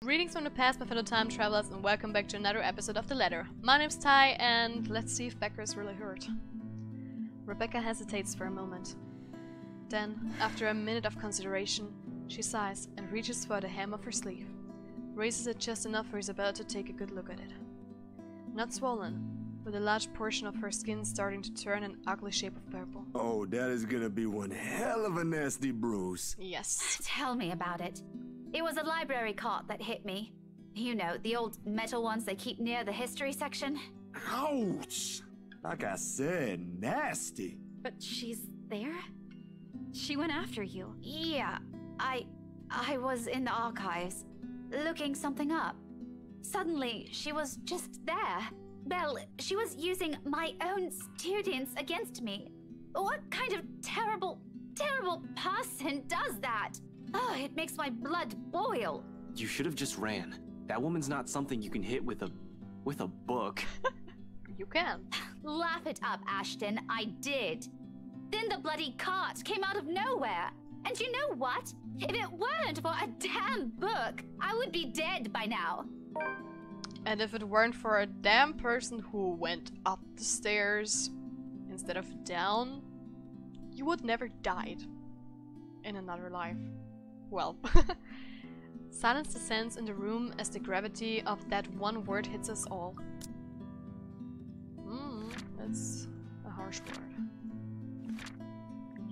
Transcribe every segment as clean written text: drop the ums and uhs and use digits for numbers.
Greetings from the past, my fellow time travelers, and welcome back to another episode of The Ladder. My name's Ty, and let's see if Becker is really hurt. Rebecca hesitates for a moment. Then, after a minute of consideration, she sighs and reaches for the hem of her sleeve, raises it just enough for Isabella to take a good look at it. Not swollen, with a large portion of her skin starting to turn an ugly shape of purple. Oh, that is gonna be one hell of a nasty bruise. Yes. Tell me about it. It was a library cart that hit me. You know, the old metal ones they keep near the history section. Ouch! Like I said, nasty. But she's there? She went after you. Yeah, I was in the archives, looking something up. Suddenly, she was just there. Well, she was using my own students against me. What kind of terrible person does that? Oh, it makes my blood boil. You should have just ran. That woman's not something you can hit with a book. You can. Laugh it up, Ashton. I did. Then the bloody cart came out of nowhere. And you know what? If it weren't for a damn book, I would be dead by now. And if it weren't for a damn person who went up the stairs instead of down, you would never died in another life. Well, silence descends in the room as the gravity of that one word hits us all. That's a harsh word.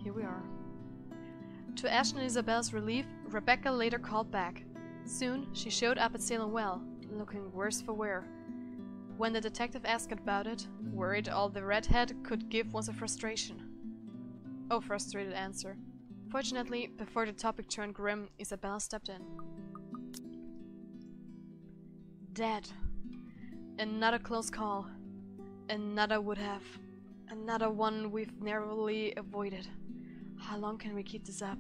Here we are. To Ashton and Isabel's relief, Rebecca later called back. Soon, she showed up at Salem Well, looking worse for wear. When the detective asked about it, worried all the redhead could give was a frustration. Oh, frustrated answer. Fortunately, before the topic turned grim, Isabella stepped in. Dead. Another close call. Another would have. Another one we've narrowly avoided. How long can we keep this up?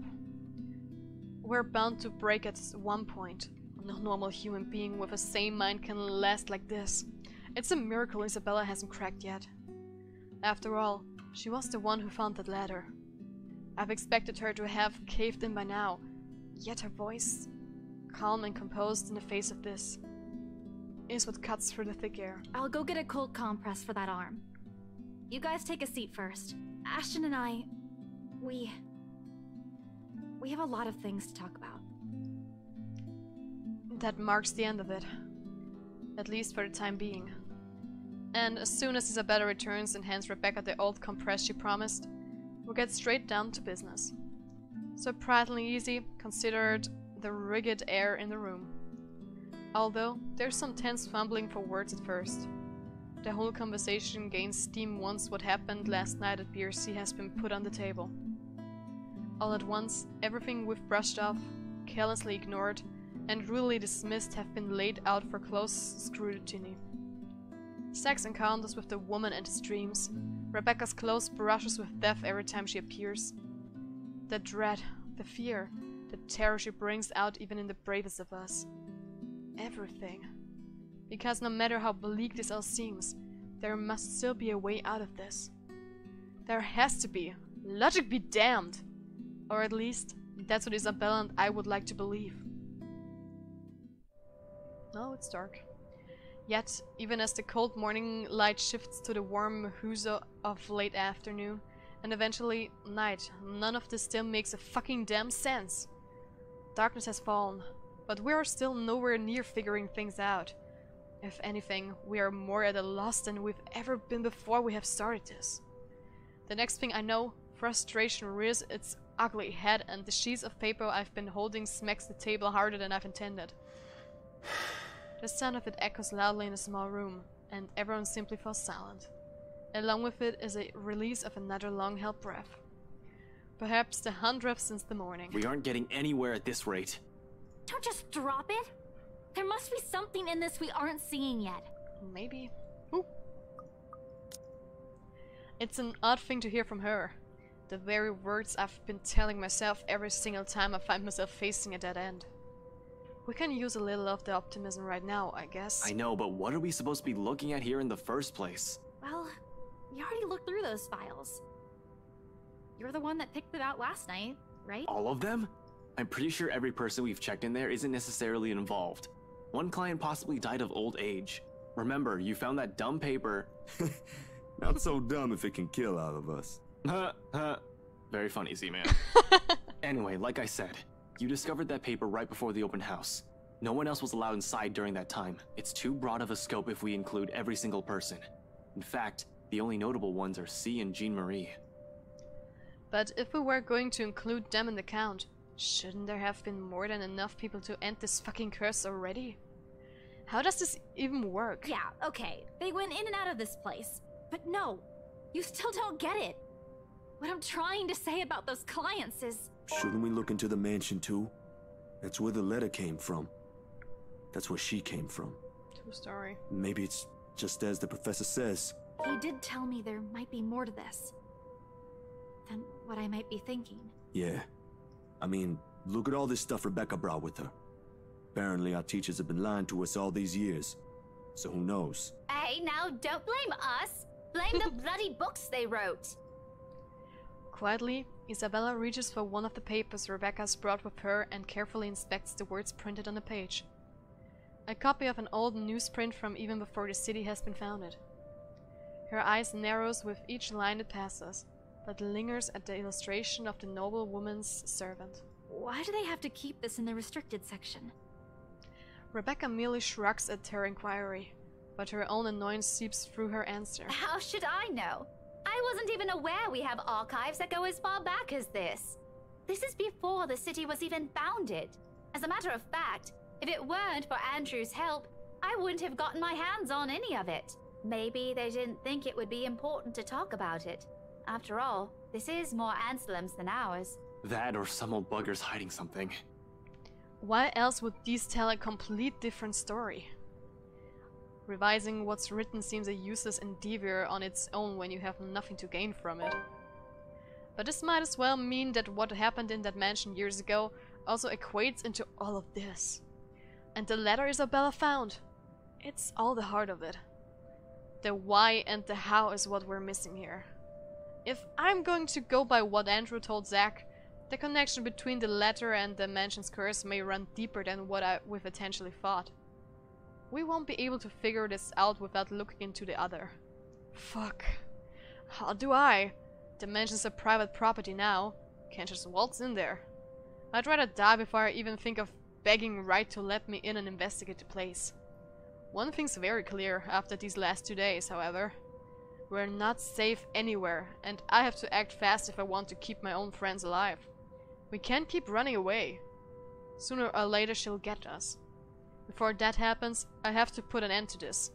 We're bound to break at one point. No normal human being with a sane mind can last like this. It's a miracle Isabella hasn't cracked yet. After all, she was the one who found that ladder. I've expected her to have caved in by now, yet her voice, calm and composed in the face of this, is what cuts through the thick air. I'll go get a cold compress for that arm. You guys take a seat first. Ashton and I, we have a lot of things to talk about. That marks the end of it, at least for the time being. And as soon as Isabella returns and hands Rebecca the old compress she promised, we'll get straight down to business. Surprisingly easy, considered the rigid air in the room. Although, there's some tense fumbling for words at first. The whole conversation gains steam once what happened last night at BRC has been put on the table. All at once, everything we've brushed off, carelessly ignored, and rudely dismissed have been laid out for close scrutiny. Zack's encounters with the woman and his dreams, Rebecca's close brushes with death every time she appears. The dread, the fear, the terror she brings out even in the bravest of us. Everything. Because no matter how bleak this all seems, there must still be a way out of this. There has to be. Logic be damned! Or at least, that's what Isabella and I would like to believe. Oh, it's dark. Yet, even as the cold morning light shifts to the warm huzo of late afternoon, and eventually night, none of this still makes a fucking damn sense. Darkness has fallen, but we are still nowhere near figuring things out. If anything, we are more at a loss than we've ever been before we have started this. The next thing I know, frustration rears its ugly head and the sheets of paper I've been holding smacks the table harder than I've intended. The sound of it echoes loudly in a small room, and everyone simply falls silent. Along with it is a release of another long-held breath. Perhaps the 100th since the morning. We aren't getting anywhere at this rate. Don't just drop it. There must be something in this we aren't seeing yet. Maybe. Ooh. It's an odd thing to hear from her. The very words I've been telling myself every single time I find myself facing a dead end. We can use a little of the optimism right now, I guess. I know, but what are we supposed to be looking at here in the first place? Well, you already looked through those files. You're the one that picked it out last night, right? All of them? I'm pretty sure every person we've checked in there isn't necessarily involved. One client possibly died of old age. Remember, you found that dumb paper. Not so dumb if it can kill all of us. Very funny, Z-Man. Anyway, like I said, you discovered that paper right before the open house. No one else was allowed inside during that time. It's too broad of a scope if we include every single person. In fact, the only notable ones are C and Jean-Marie. But if we were going to include them in the count, shouldn't there have been more than enough people to end this fucking curse already? How does this even work? Yeah, okay. They went in and out of this place. But no, you still don't get it. What I'm trying to say about those clients is... Shouldn't we look into the mansion too? That's where the letter came from. That's where she came from. True story. Maybe it's just as the professor says. He did tell me there might be more to this than what I might be thinking. Yeah. I mean, look at all this stuff Rebecca brought with her. Apparently our teachers have been lying to us all these years. So who knows? Hey, now don't blame us. Blame the bloody books they wrote. Quietly, Isabella reaches for one of the papers Rebecca's brought with her and carefully inspects the words printed on the page. A copy of an old newsprint from even before the city has been founded. Her eyes narrows with each line it passes, but lingers at the illustration of the noble woman's servant. Why do they have to keep this in the restricted section? Rebecca merely shrugs at her inquiry, but her own annoyance seeps through her answer. How should I know? I wasn't even aware we have archives that go as far back as this. This is before the city was even founded. As a matter of fact, if it weren't for Andrew's help, I wouldn't have gotten my hands on any of it. Maybe they didn't think it would be important to talk about it. After all, this is more Anselm's than ours. That or some old bugger's hiding something. Why else would these tell a complete different story? Revising what's written seems a useless endeavor on its own when you have nothing to gain from it. But this might as well mean that what happened in that mansion years ago also equates into all of this. And the letter Isabella found. It's all the heart of it. The why and the how is what we're missing here. If I'm going to go by what Andrew told Zack, the connection between the letter and the mansion's curse may run deeper than what we've potentially thought. We won't be able to figure this out without looking into the other. Fuck. How do I? The mansion's a private property now. Can't just waltz in there. I'd rather die before I even think of begging Wright to let me in and investigate the place. One thing's very clear after these last 2 days, however. We're not safe anywhere, and I have to act fast if I want to keep my own friends alive. We can't keep running away. Sooner or later she'll get us. Before that happens, I have to put an end to this.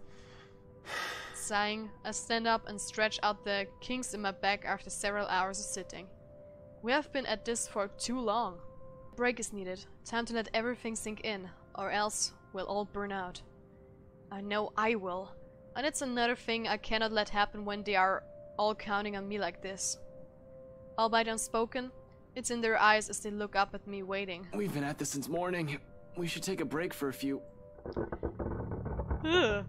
Sighing, I stand up and stretch out the kinks in my back after several hours of sitting. We have been at this for too long. A break is needed, time to let everything sink in, or else we'll all burn out. I know I will, and it's another thing I cannot let happen when they are all counting on me like this. Albeit unspoken, it's in their eyes as they look up at me waiting. We've been at this since morning. We should take a break for a few... Ugh.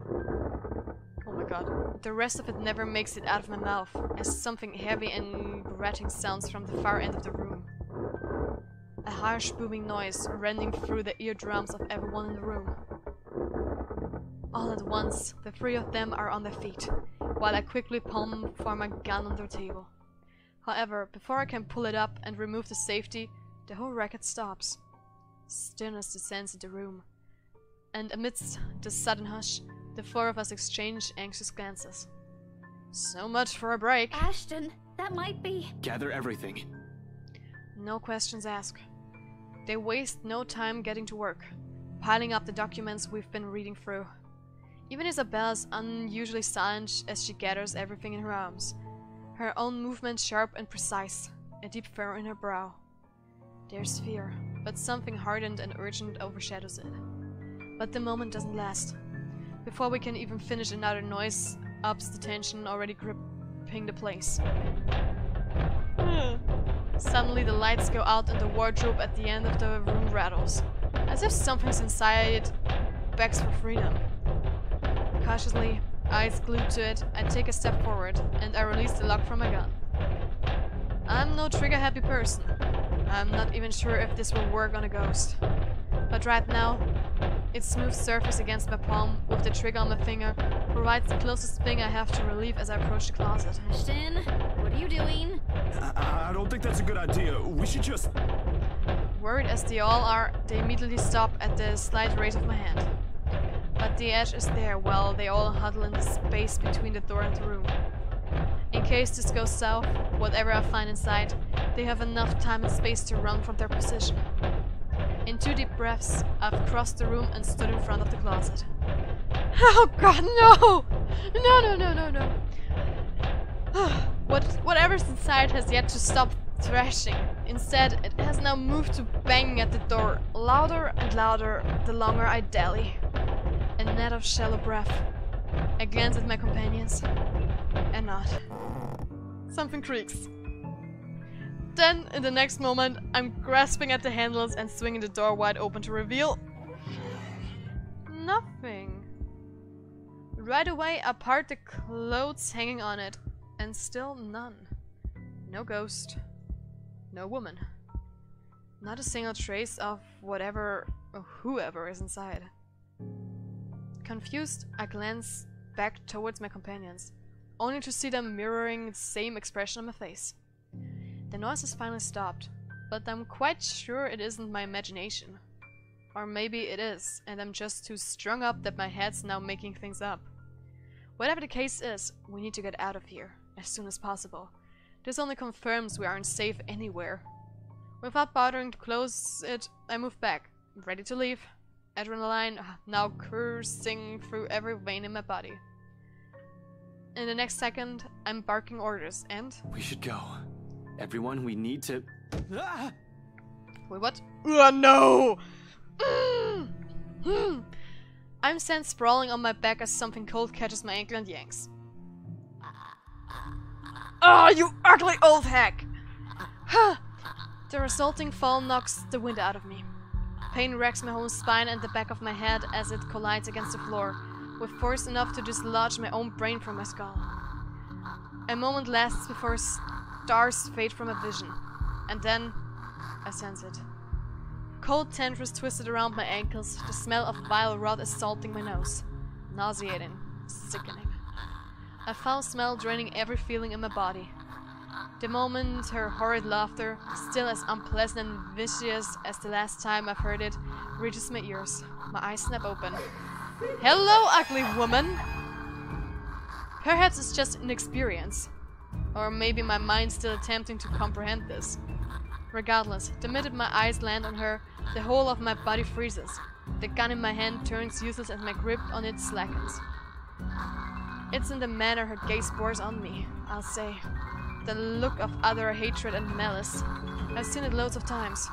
Oh my god. The rest of it never makes it out of my mouth, as something heavy and grating sounds from the far end of the room. A harsh booming noise rending through the eardrums of everyone in the room. All at once, the three of them are on their feet, while I quickly palm for my gun on their table. However, before I can pull it up and remove the safety, the whole racket stops. Stillness descends in the room, and amidst the sudden hush, the four of us exchange anxious glances. So much for a break. Ashton, that might be... Gather everything. No questions asked. They waste no time getting to work, piling up the documents we've been reading through. Even Isabella's unusually silent as she gathers everything in her arms, her own movements sharp and precise, a deep furrow in her brow. There's fear, but something hardened and urgent overshadows it. But the moment doesn't last. Before we can even finish, another noise ups the tension already gripping the place. Suddenly the lights go out and the wardrobe at the end of the room rattles, as if something's inside begs for freedom. Cautiously, eyes glued to it, I take a step forward and I release the lock from my gun. I'm no trigger-happy person. I'm not even sure if this will work on a ghost. But right now, Its smooth surface against my palm, with the trigger on my finger, provides the closest thing I have to relief as I approach the closet. Ashton, what are you doing? I don't think that's a good idea. We should just... Worried as they all are, they immediately stop at the slight raise of my hand. But the edge is there while they all huddle in the space between the door and the room. In case this goes south, whatever I find inside, they have enough time and space to run from their position. In 2 deep breaths, I've crossed the room and stood in front of the closet. Oh god, no! No. Whatever's inside has yet to stop thrashing. Instead, it has now moved to banging at the door, louder and louder the longer I dally. A net of shallow breath. I glance at my companions, and nod. Something creaks. Then, in the next moment, I'm grasping at the handles and swinging the door wide open to reveal... nothing. Right away, I part the clothes hanging on it, and still none. No ghost. No woman. Not a single trace of whatever or whoever is inside. Confused, I glance back towards my companions, only to see them mirroring the same expression on my face. The noise has finally stopped, but I'm quite sure it isn't my imagination. Or maybe it is, and I'm just too strung up that my head's now making things up. Whatever the case is, we need to get out of here, as soon as possible. This only confirms we aren't safe anywhere. Without bothering to close it, I move back, ready to leave. Adrenaline now coursing through every vein in my body. In the next second, I'm barking orders and... We should go. Everyone, we need to... Ah! Wait, what? No! I'm sent sprawling on my back as something cold catches my ankle and yanks. Oh, you ugly old hack! The resulting fall knocks the wind out of me. Pain racks my whole spine and the back of my head as it collides against the floor, with force enough to dislodge my own brain from my skull. A moment lasts before stars fade from my vision, and then I sense it. Cold tendrils twisted around my ankles, the smell of vile rot assaulting my nose. Nauseating, sickening. A foul smell draining every feeling in my body. The moment her horrid laughter, still as unpleasant and vicious as the last time I've heard it, reaches my ears. My eyes snap open. Hello, ugly woman! Perhaps it's just inexperience. Or maybe my mind's still attempting to comprehend this. Regardless, the minute my eyes land on her, the whole of my body freezes. The gun in my hand turns useless and my grip on it slackens. It's in the manner her gaze bores on me, I'll say. The look of utter hatred and malice. I've seen it loads of times.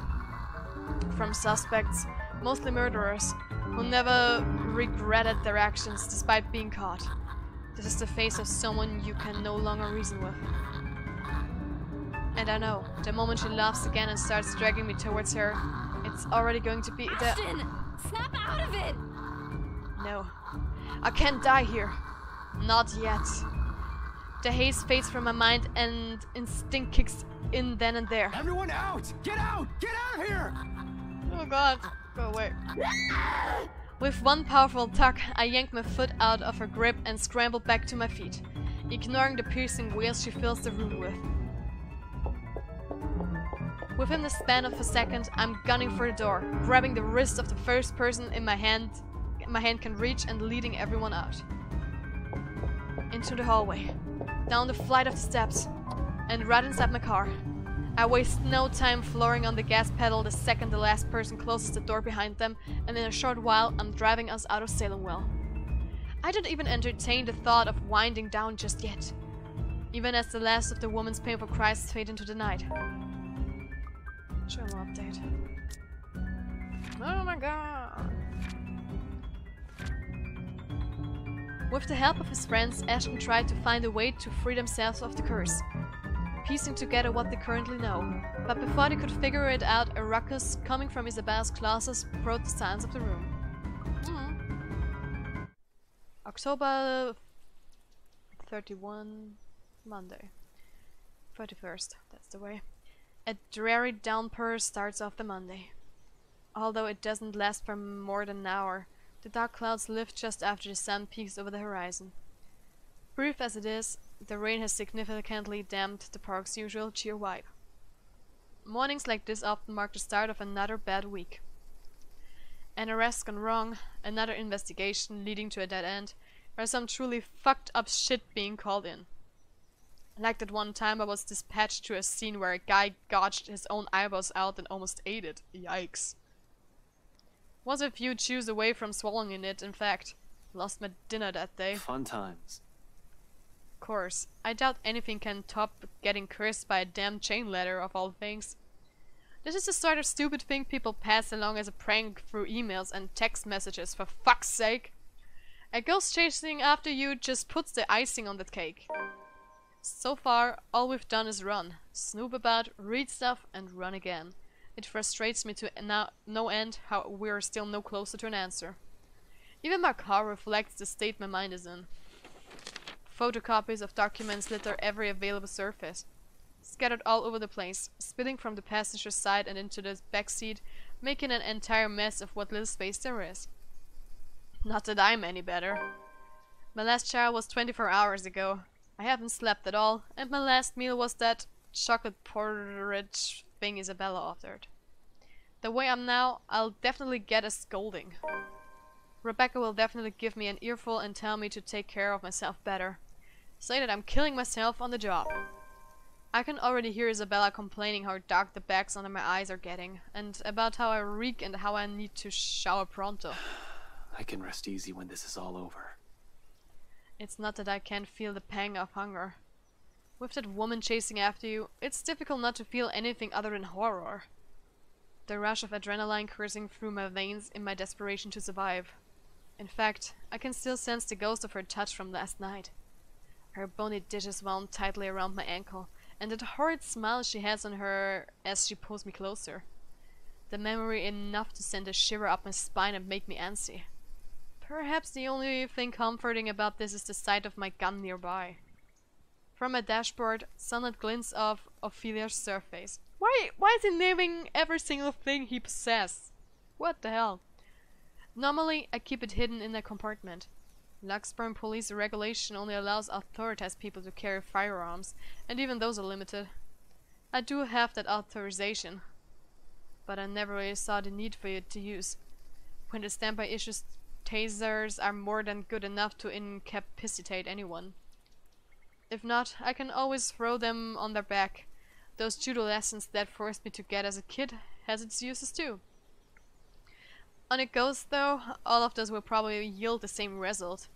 From suspects, mostly murderers, who never regretted their actions despite being caught. This is the face of someone you can no longer reason with. And I know, the moment she laughs again and starts dragging me towards her, it's already going to be the... Ashton! Snap out of it! No. I can't die here. Not yet. The haze fades from my mind and instinct kicks in then and there. Everyone out! Get out! Get out of here! Oh god, go away. With one powerful tug, I yank my foot out of her grip and scramble back to my feet, ignoring the piercing wails she fills the room with. Within the span of a second, I'm gunning for the door, grabbing the wrist of the first person my hand can reach and leading everyone out. Into the hallway, down the flight of the steps, and right inside my car. I waste no time flooring on the gas pedal the second the last person closes the door behind them, and in a short while I'm driving us out of Salemwell. I don't even entertain the thought of winding down just yet, even as the last of the woman's painful cries fade into the night. Journal update. Oh my god! With the help of his friends, Ashton tried to find a way to free themselves of the curse, piecing together what they currently know. But before they could figure it out, a ruckus coming from Isabella's classes broke the silence of the room. October 31, Monday. 31st, that's the way. A dreary downpour starts off the Monday. Although it doesn't last for more than an hour, The dark clouds lift just after the sun peaks over the horizon. Brief as it is, the rain has significantly damped the park's usual cheer vibe. Mornings like this often mark the start of another bad week. An arrest gone wrong, another investigation leading to a dead end, or some truly fucked up shit being called in. Like that one time I was dispatched to a scene where a guy gouged his own eyeballs out and almost ate it. Yikes. Was a few chews away from swallowing it, in fact. Lost my dinner that day. Fun times. Of course, I doubt anything can top getting cursed by a damn chain letter of all things. This is the sort of stupid thing people pass along as a prank through emails and text messages, for fuck's sake. A ghost chasing after you just puts the icing on the cake. So far, all we've done is run, snoop about, read stuff, and run again. It frustrates me to no end how we're still no closer to an answer. Even my car reflects the state my mind is in. Photocopies of documents litter every available surface, scattered all over the place, spilling from the passenger side and into the back seat, making an entire mess of what little space there is. Not that I'm any better. My last shower was 24 hours ago. I haven't slept at all, and my last meal was that chocolate porridge thing Isabella offered. The way I'm now, I'll definitely get a scolding. Rebecca will definitely give me an earful and tell me to take care of myself better. Say that I'm killing myself on the job. I can already hear Isabella complaining how dark the bags under my eyes are getting, and about how I reek and how I need to shower pronto. I can rest easy when this is all over. It's not that I can't feel the pang of hunger. With that woman chasing after you, it's difficult not to feel anything other than horror. The rush of adrenaline coursing through my veins in my desperation to survive. In fact, I can still sense the ghost of her touch from last night. Her bony dishes wound tightly around my ankle, and that horrid smile she has on her as she pulls me closer. The memory enough to send a shiver up my spine and make me antsy. Perhaps the only thing comforting about this is the sight of my gun nearby. From my dashboard, sunlight glints off Ophelia's surface. Why is he naming every single thing he possesses? What the hell? Normally, I keep it hidden in a compartment. Luxburn police regulation only allows authorized people to carry firearms, and even those are limited. I do have that authorization, but I never really saw the need for it to use. When the standby issues tasers are more than good enough to incapacitate anyone. If not, I can always throw them on their back. Those judo lessons that forced me to get as a kid has its uses too. On it goes though, all of those will probably yield the same result.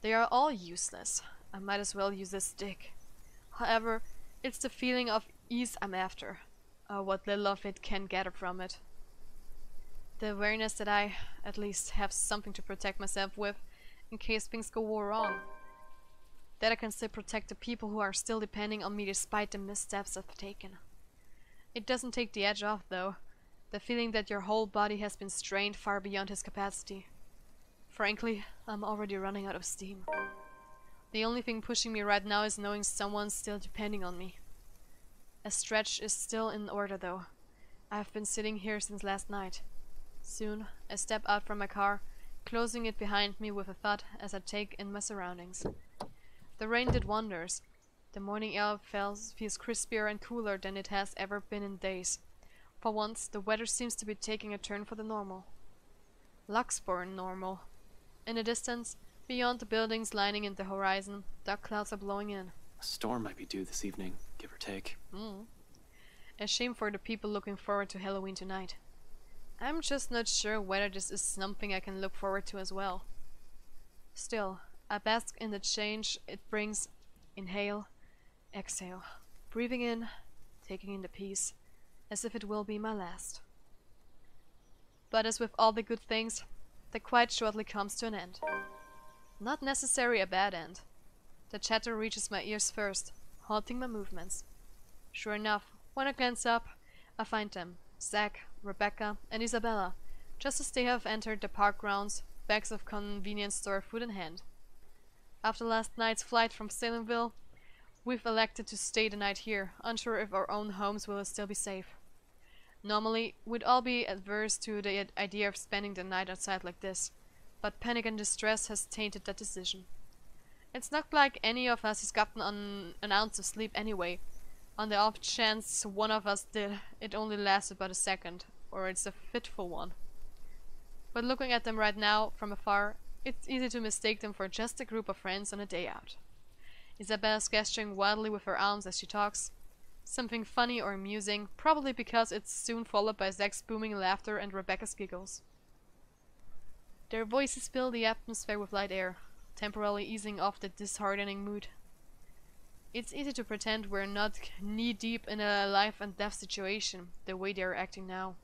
They are all useless. I might as well use a stick. However, it's the feeling of ease I'm after, or what little of it can gather from it. The awareness that I, at least, have something to protect myself with, in case things go wrong. That I can still protect the people who are still depending on me despite the missteps I've taken. It doesn't take the edge off though. The feeling that your whole body has been strained far beyond his capacity. Frankly, I'm already running out of steam. The only thing pushing me right now is knowing someone's still depending on me. A stretch is still in order though. I have been sitting here since last night. Soon, I step out from my car, closing it behind me with a thud as I take in my surroundings. The rain did wonders. The morning air feels crispier and cooler than it has ever been in days. For once, the weather seems to be taking a turn for the normal. Luxburn normal. In the distance, beyond the buildings lining in the horizon, dark clouds are blowing in. A storm might be due this evening, give or take. A shame for the people looking forward to Halloween tonight. I'm just not sure whether this is something I can look forward to as well. Still, I bask in the change it brings. Inhale, exhale, breathing in, taking in the peace, as if it will be my last. But as with all the good things, the quiet shortly comes to an end. Not necessarily a bad end. The chatter reaches my ears first, halting my movements. Sure enough, when I glance up, I find them, Zach, Rebecca, and Isabella, just as they have entered the park grounds, bags of convenience store food in hand. After last night's flight from Salemville, we've elected to stay the night here, unsure if our own homes will still be safe. Normally, we'd all be adverse to the idea of spending the night outside like this, but panic and distress has tainted that decision. It's not like any of us has gotten an ounce of sleep anyway. On the off chance one of us did, it only lasted about a second, or it's a fitful one. But looking at them right now, from afar, it's easy to mistake them for just a group of friends on a day out. Isabella's gesturing wildly with her arms as she talks. Something funny or amusing, probably because it's soon followed by Zach's booming laughter and Rebecca's giggles. Their voices fill the atmosphere with light air, temporarily easing off the disheartening mood. It's easy to pretend we're not knee-deep in a life-and-death situation, the way they are acting now.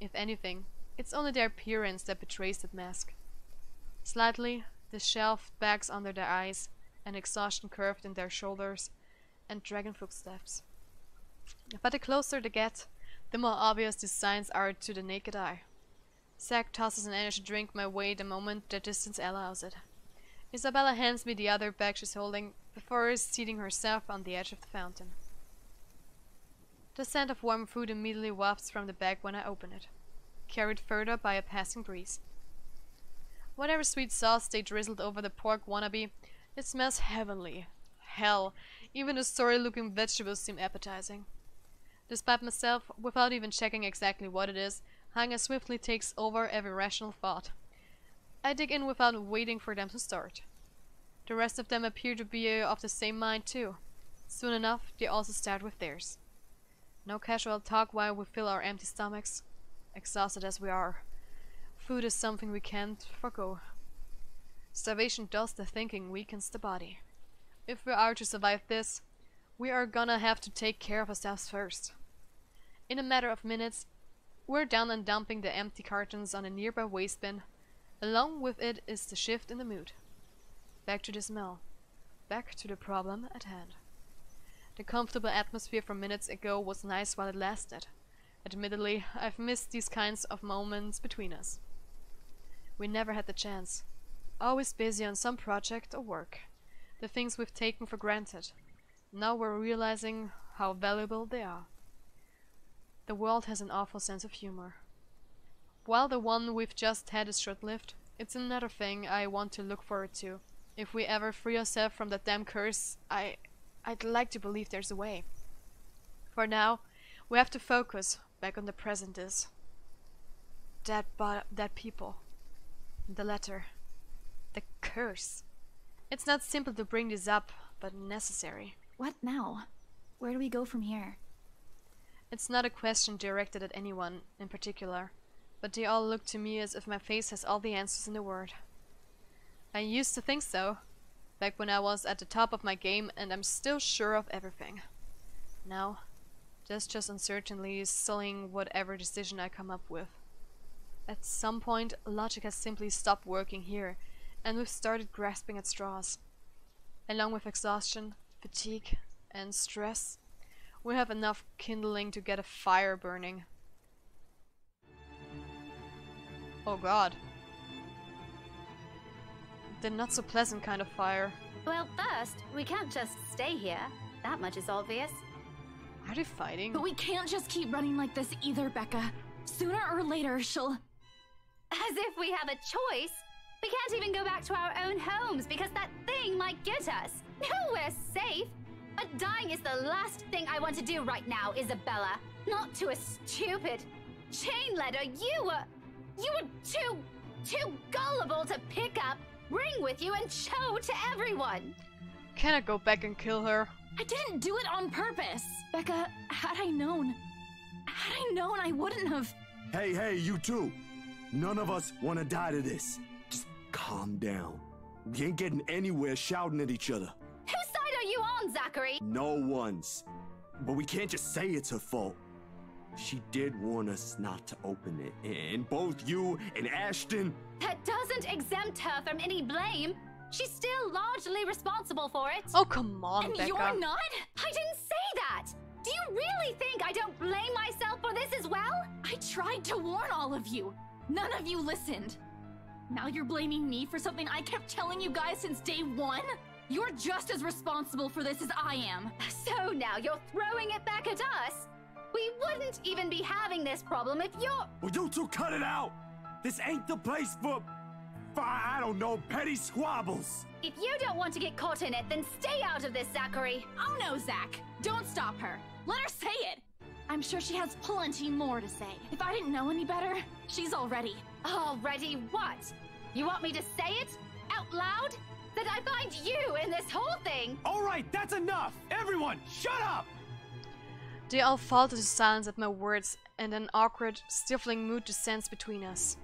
If anything, it's only their appearance that betrays that mask. Slightly, the shelved bags under their eyes, and exhaustion curved in their shoulders, and dragon footsteps. But the closer they get, the more obvious these signs are to the naked eye. Zach tosses an energy drink my way the moment their distance allows it. Isabella hands me the other bag she's holding, before seating herself on the edge of the fountain. The scent of warm food immediately wafts from the bag when I open it, carried further by a passing breeze. Whatever sweet sauce they drizzled over the pork wannabe, it smells heavenly. Hell, even the sorry-looking vegetables seem appetizing. Despite myself, without even checking exactly what it is, hunger swiftly takes over every rational thought. I dig in without waiting for them to start. The rest of them appear to be of the same mind too. Soon enough, they also start with theirs. No casual talk while we fill our empty stomachs. Exhausted as we are, food is something we can't forgo. Starvation does the thinking, weakens the body. If we are to survive this, we are gonna have to take care of ourselves first. In a matter of minutes, we're down and dumping the empty cartons on a nearby waste bin. Along with it is the shift in the mood. Back to the smell. Back to the problem at hand. The comfortable atmosphere from minutes ago was nice while it lasted. Admittedly, I've missed these kinds of moments between us. We never had the chance. Always busy on some project or work. The things we've taken for granted. Now we're realizing how valuable they are. The world has an awful sense of humor. While the one we've just had is short-lived, it's another thing I want to look forward to. If we ever free ourselves from that damn curse, I'd like to believe there's a way. For now, we have to focus back on the present is. That people. The letter. The curse. It's not simple to bring this up, but necessary. What now? Where do we go from here? It's not a question directed at anyone in particular, but they all look to me as if my face has all the answers in the world. I used to think so, back when I was at the top of my game and I'm still sure of everything. Now, there's just uncertainty sullying whatever decision I come up with. At some point, logic has simply stopped working here, and we've started grasping at straws. Along with exhaustion, fatigue, and stress, we have enough kindling to get a fire burning. Oh god. The not so pleasant kind of fire. Well, first, we can't just stay here. That much is obvious. Are they fighting? But we can't just keep running like this either, Becca. Sooner or later, she'll... As if we have a choice. We can't even go back to our own homes because that thing might get us. Nowhere safe. But dying is the last thing I want to do right now, Isabella. Not to a stupid chain letter you were too gullible to pick up, bring with you, and show to everyone. Can I go back and kill her? I didn't do it on purpose. Becca, had I known, I wouldn't have... Hey, you two. None of us want to die to this. Just calm down. We ain't getting anywhere shouting at each other. Whose side are you on, Zachary? No one's. But we can't just say it's her fault. She did warn us not to open it, and both you and Ashton... That doesn't exempt her from any blame. She's still largely responsible for it. Oh, come on, And Becca. you're not? I didn't say that! Do you really think I don't blame myself for this as well? I tried to warn all of you. None of you listened. Now you're blaming me for something I kept telling you guys since day one? You're just as responsible for this as I am. So now you're throwing it back at us? We wouldn't even be having this problem if you're... Well, you two cut it out! This ain't the place for I don't know, petty squabbles. If you don't want to get caught in it, then stay out of this, Zachary. Oh no, Zach! Don't stop her! Let her say it! I'm sure she has plenty more to say. If I didn't know any better, she's already. Already what? You want me to say it? Out loud? That I find you in this whole thing? All right, that's enough! Everyone, shut up! They all fall to silence at my words, and an awkward, stifling mood descends between us.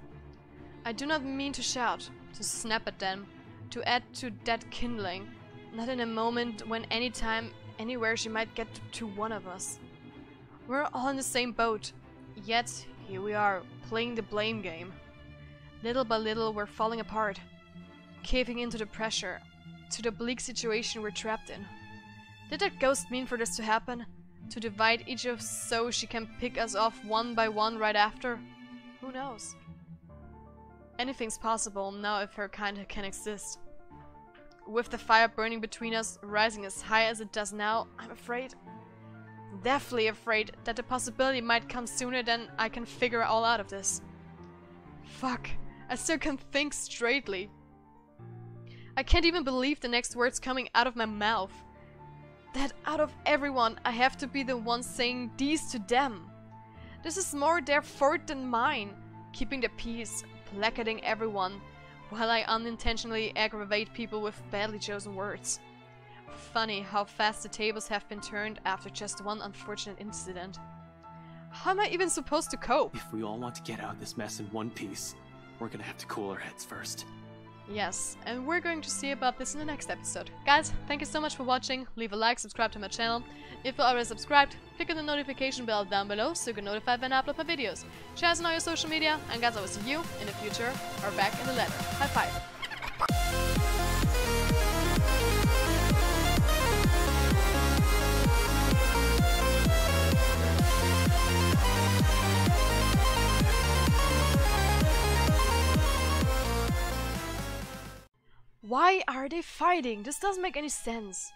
I do not mean to shout, to snap at them, to add to that kindling, not in a moment when anytime, anywhere she might get to one of us. We're all in the same boat, yet here we are, playing the blame game. Little by little we're falling apart, caving into the pressure, to the bleak situation we're trapped in. Did that ghost mean for this to happen? To divide each of us so she can pick us off one by one right after? Who knows? Anything's possible now if her kind can exist. With the fire burning between us, rising as high as it does now, I'm afraid. Deathly afraid that the possibility might come sooner than I can figure all out of this. Fuck, I still can't think straightly. I can't even believe the next words coming out of my mouth. That out of everyone, I have to be the one saying these to them. This is more their fault than mine, keeping the peace, placating everyone, while I unintentionally aggravate people with badly chosen words. Funny how fast the tables have been turned after just one unfortunate incident. How am I even supposed to cope? If we all want to get out of this mess in one piece, we're gonna have to cool our heads first. Yes, and we're going to see about this in the next episode. Guys, thank you so much for watching. Leave a like, subscribe to my channel. If you're already subscribed, click on the notification bell down below so you get notified when I upload my videos. Share us on all your social media, and guys, I will see you in the future or back in the letter. High five! Why are they fighting? This doesn't make any sense.